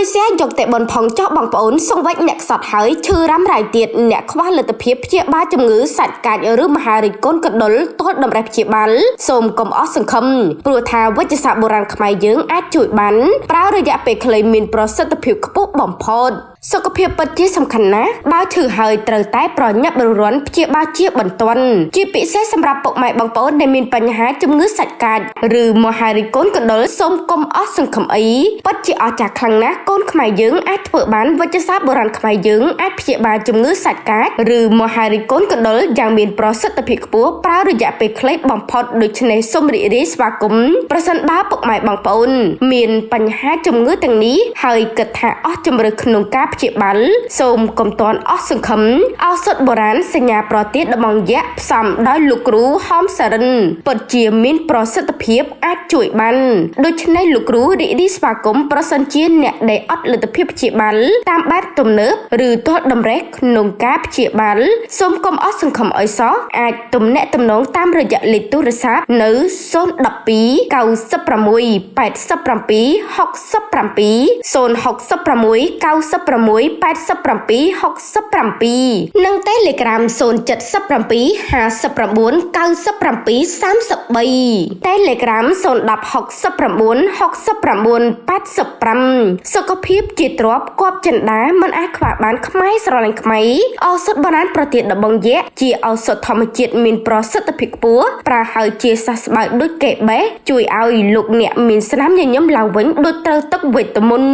ជួយแชร์យកតែបនផងចោះបងប្អូនសង្វិចអ្នកខ្សត់ហើយឈឺរ៉ាំរ៉ៃទៀតអ្នកខ្វះលទ្ធភាពព្យាបាលជំងឺសាច់កាចឬមហារីកកូនកណ្ដុលទាល់តម្រេះព្យាបាលសូមកុំអស់សង្ឃឹមព្រោះថាវិទ្យាសាស្ត្របុរាណខ្មែរយើងអាចជួយបានប្រើរយៈពេលខ្លីមានប្រសិទ្ធភាពខ្ពស់បំផុតសុខភាពពិតជាសំខាន់ណាស់បើឈឺហើយត្រូវតែប្រញាប់រំរាន់ព្យាបាលជាបន្ទាន់ជាពិសេសសម្រាប់ពុកម៉ែបងប្អូនដែលមានបញ្ហាជំងឺសាច់កាចឬមហារីកកូនកណ្ដុលសូមកុំអស់សង្ឃឹមអីពិតជាអស្ចារ្យខ្លាំងណាស់កូនខ្មែរយើងអាចធ្វើបានវិទ្យាសាស្ត្របុរាណខ្មែរយើងអាចព្យាបាលជំងឺសាច់កាចឬមហារីកកូនកណ្ដុលយ៉ាងមានប្រសិទ្ធភាពខ្ពស់ប្រើរយៈពេលខ្លីបំផុតដូច្នេះសូមរីករាយស្វាគមន៍ប្រសិនបើពុកម៉ែបងប្អូនមានបញ្ហាជំងឺទាំងនេះហើយគិតថាអស់ជំរឿក្នុងការព្យាបាលសូមកុំទាន់អស់សង្ឃឹមឱសថបុរាណសញ្ញាប្រទានដំងយៈផ្សំដោយលោកគ្រូហមសរិនពិតជាមានប្រសិទ្ធភាពអាចជួយបានដូច្នេះលោកគ្រូរីករាយស្វាគមន៍ប្រសិនជាអ្នកដែលអត់លទ្ធភាពព្យាបាលតាមបែបទំនើបឬទាល់តម្រេះក្នុងការព្យាបាលសូមកុំអស់សង្ឃឹមអីសោះអាចទំនាក់ទំនងតាមរយៈលេខទូរស័ព្ទនៅ012 96 87 67 066 96 87 67និង Telegram 077 59 97 33 Telegram 010 69 69 85សុខភាពជាទ្រព្យគប់ចិន្តាមិនអាចខ្វះបានខ្មែរស្រឡាញ់ខ្មែរឱសថបុរាណប្រទានដំបងយៈជាឱសថធម្មជាតិមានប្រសិទ្ធភាពខ្ពស់ប្រើហើយជាសះស្បើយដូចកេបេះជួយឲ្យលោកអ្នកមានស្នាមញញឹមឡើងវិញដូចត្រូវទឹកវេទមន្ត